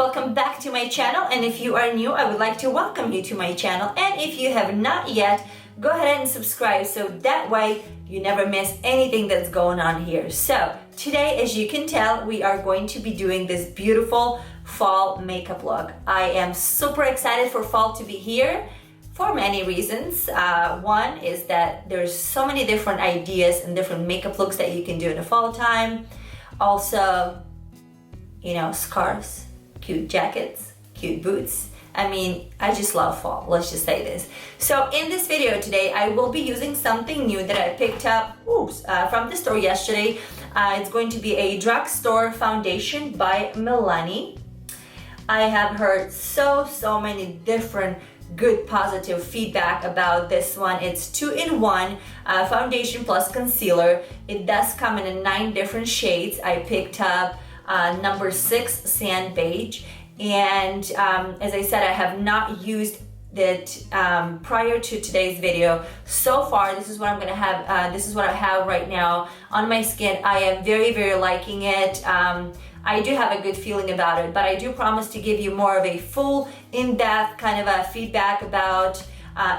welcome back to my channel, and if you are new, I would like to welcome you to my channel, and if you have not yet, go ahead and subscribe so that way you never miss anything that's going on here. So today, as you can tell, we are going to be doing this beautiful fall makeup look. I am super excited for fall to be here for many reasons. One is that there's so many different ideas and different makeup looks that you can do in the fall time. Also, scarves, cute jackets, cute boots. I mean, I just love fall, let's just say this. So in this video today, I will be using something new that I picked up from the store yesterday. It's going to be a drugstore foundation by Milani. I have heard so many different good positive feedback about this one. It's 2-in-1 foundation plus concealer. It does come in 9 different shades. I picked up number 6 sand beige, and as I said, I have not used it prior to today's video. So far, this is what I'm gonna have. This is what I have right now on my skin. I am very liking it. I do have a good feeling about it, but I do promise to give you more of a full, in-depth kind of a feedback about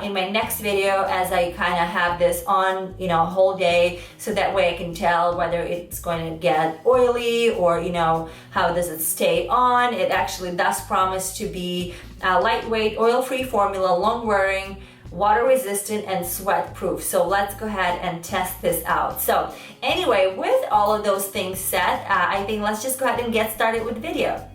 in my next video, as I kind of have this on, a whole day, so that way I can tell whether it's going to get oily or, how does it stay on. It actually does promise to be a lightweight, oil-free formula, long-wearing, water-resistant, and sweat-proof. So let's go ahead and test this out. So anyway, with all of those things said, I think let's just go ahead and get started with the video.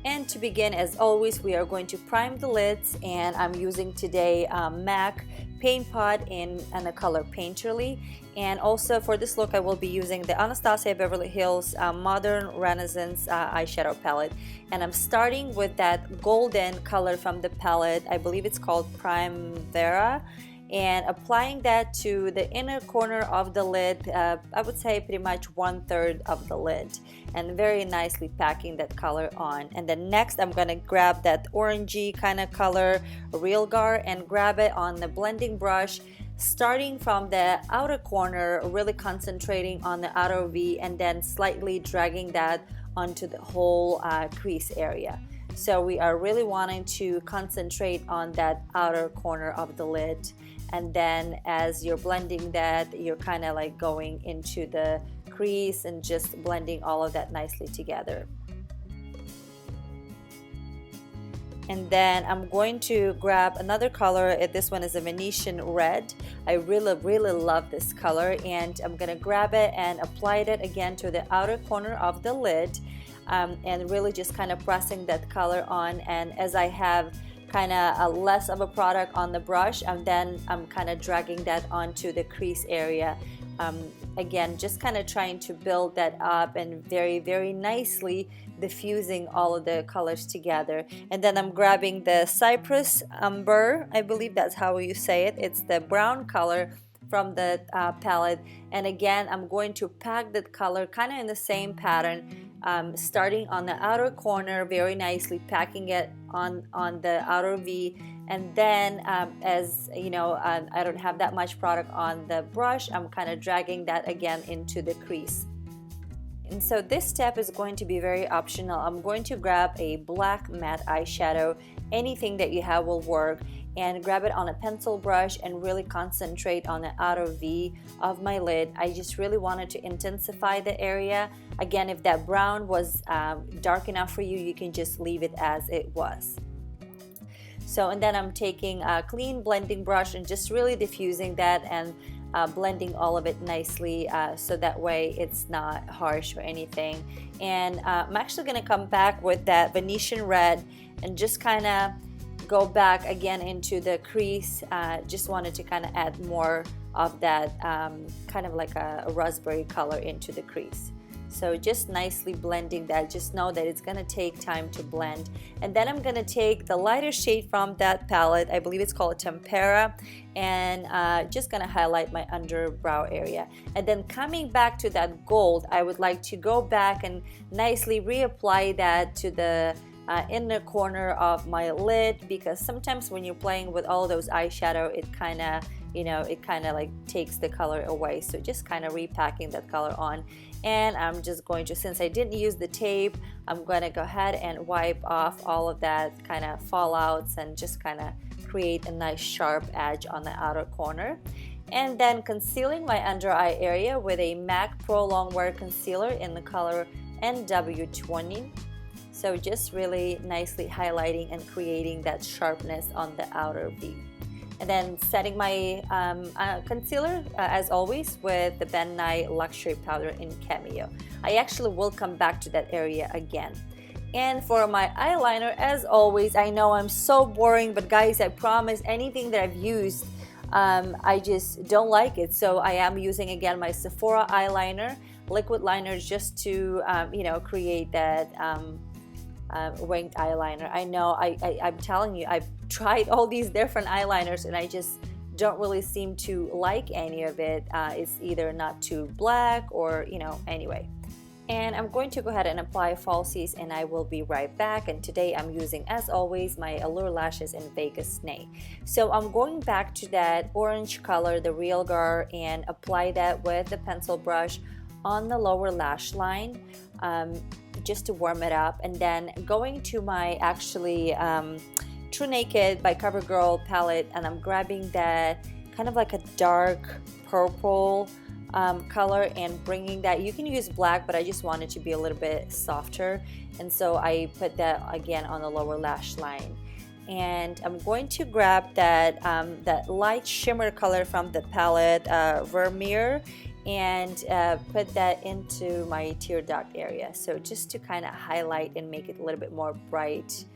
And to begin, as always, we are going to prime the lids, and I'm using today MAC Paint Pot in the color Painterly. And also for this look, I will be using the Anastasia Beverly Hills Modern Renaissance eyeshadow palette. And I'm starting with that golden color from the palette. I believe it's called Primavera. And applying that to the inner corner of the lid, I would say pretty much 1/3 of the lid, and very nicely packing that color on. And then next, I'm gonna grab that orangey kind of color, Real Gar, and grab it on the blending brush, starting from the outer corner, really concentrating on the outer V, and then slightly dragging that onto the whole crease area. So we are really wanting to concentrate on that outer corner of the lid. And then as you're blending that, you're kind of like going into the crease and just blending all of that nicely together. And then I'm going to grab another color. This one is a Venetian red. I really love this color, and I'm gonna grab it and apply it again to the outer corner of the lid, and really just kind of pressing that color on. And as I have kind of less of a product on the brush, and then I'm kind of dragging that onto the crease area. Again, just kind of trying to build that up and very nicely diffusing all of the colors together. And then I'm grabbing the Cypress Umber, I believe that's how you say it. It's the brown color from the palette, and again I'm going to pack that color kind of in the same pattern, starting on the outer corner, very nicely packing it on the outer V, and then as I don't have that much product on the brush, I'm kind of dragging that again into the crease. And so this step is going to be very optional. I'm going to grab a black matte eyeshadow, anything that you have will work, and grab it on a pencil brush and really concentrate on the outer V of my lid. I just really wanted to intensify the area. Again, if that brown was dark enough for you, you can just leave it as it was. So, and then I'm taking a clean blending brush and just really diffusing that and blending all of it nicely, so that way it's not harsh or anything. And I'm actually going to come back with that Venetian red and just kind of go back again into the crease. Just wanted to kind of add more of that kind of like a raspberry color into the crease. So just nicely blending that. Just know that it's gonna take time to blend. And then I'm gonna take the lighter shade from that palette, I believe it's called Tempera, and just gonna highlight my underbrow area. And then coming back to that gold, I would like to go back and nicely reapply that to the inner corner of my lid, because sometimes when you're playing with all those eyeshadow, it kind of you know, it kind of like takes the color away. So just kind of repacking that color on. And I'm just going to, since I didn't use the tape, I'm going to go ahead and wipe off all of that kind of fallouts and just kind of create a nice sharp edge on the outer corner. And then concealing my under eye area with a MAC Pro Longwear Concealer in the color NW20. So just really nicely highlighting and creating that sharpness on the outer V. And then setting my concealer, as always, with the Ben Nye Luxury Powder in Cameo. I actually will come back to that area again. And for my eyeliner, as always, I know I'm so boring, but guys, I promise anything that I've used, I just don't like it. So I am using, again, my Sephora eyeliner, liquid liner, just to, you know, create that winged eyeliner. I know, I'm telling you, I've tried all these different eyeliners and I just don't really seem to like any of it. It's either not too black or, you know, anyway. And I'm going to go ahead and apply falsies and I will be right back. And today I'm using, as always, my Allure Lashes in Vegas Nay. So I'm going back to that orange color, the Real Gar, and apply that with the pencil brush on the lower lash line, just to warm it up. And then going to my actually True Naked by CoverGirl palette, and I'm grabbing that kind of like a dark purple color and bringing that, you can use black, but I just want it to be a little bit softer, and so I put that again on the lower lash line. And I'm going to grab that that light shimmer color from the palette, Vermeer, and put that into my tear duct area, so just to kind of highlight and make it a little bit more bright.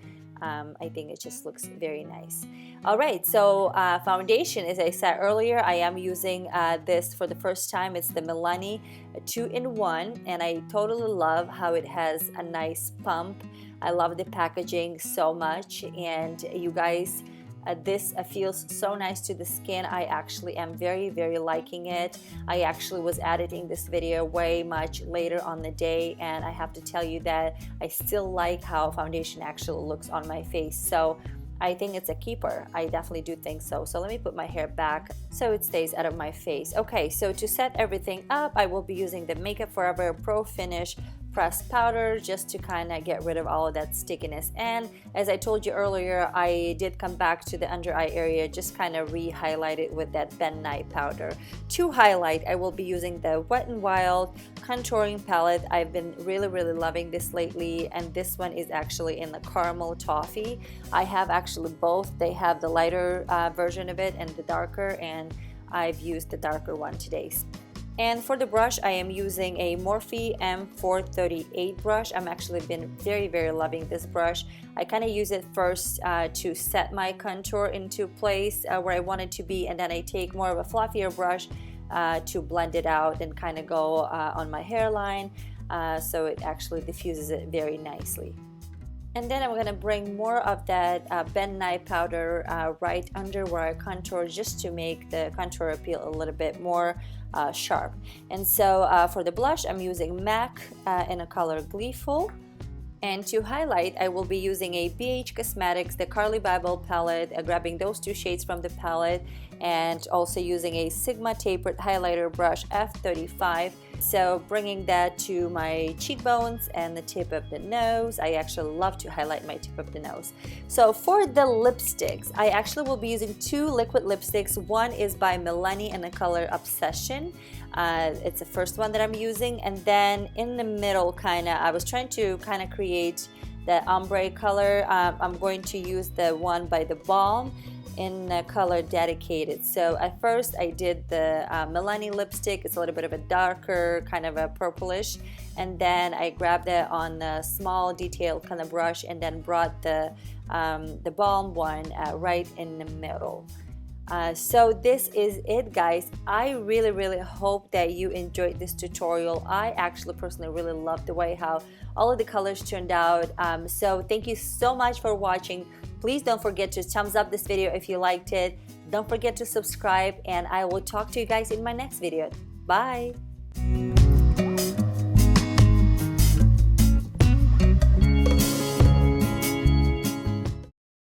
I think it just looks very nice. Alright, so foundation, as I said earlier, I am using this for the first time. It's the Milani 2-in-1, and I totally love how it has a nice pump. I love the packaging so much, and you guys, this feels so nice to the skin. I actually am very liking it. I actually was editing this video way much later on the day, and I have to tell you that I still like how foundation actually looks on my face. So I think it's a keeper. I definitely do think so. So let me put my hair back so it stays out of my face. Okay, so to set everything up, I will be using the Makeup Forever Pro Finish pressed powder just to kind of get rid of all of that stickiness. And as I told you earlier, I did come back to the under eye area, just kind of re-highlight it with that Ben Nye powder. To highlight, I will be using the Wet n Wild contouring palette. I've been really loving this lately, and this one is actually in the caramel toffee. I have actually both. They have the lighter version of it and the darker, and I've used the darker one today. And for the brush, I am using a Morphe M438 brush. I'm actually been very loving this brush. I kind of use it first to set my contour into place where I want it to be, and then I take more of a fluffier brush to blend it out and kind of go on my hairline, so it actually diffuses it very nicely. And then I'm going to bring more of that Ben Nye powder right under where I contour, just to make the contour appeal a little bit more sharp. And so for the blush, I'm using MAC in a color Gleeful. And to highlight, I will be using a BH Cosmetics, the Carly Bible palette, grabbing those two shades from the palette, and also using a Sigma Tapered Highlighter Brush F35. So bringing that to my cheekbones and the tip of the nose. I actually love to highlight my tip of the nose. So for the lipsticks, I actually will be using two liquid lipsticks. One is by Milani in the color Obsession. It's the first one that I'm using, and then in the middle, I was trying to create the ombre color. I'm going to use the one by the Balm in the color Dedicated. So at first I did the Milani lipstick. It's a little bit of a darker, kind of a purplish, and then I grabbed it on the small detailed kind of brush, and then brought the Balm one right in the middle. So this is it, guys. I really hope that you enjoyed this tutorial. I actually personally really love the way how all of the colors turned out. So thank you so much for watching. Please don't forget to thumbs up this video if you liked it. Don't forget to subscribe, and I will talk to you guys in my next video. Bye!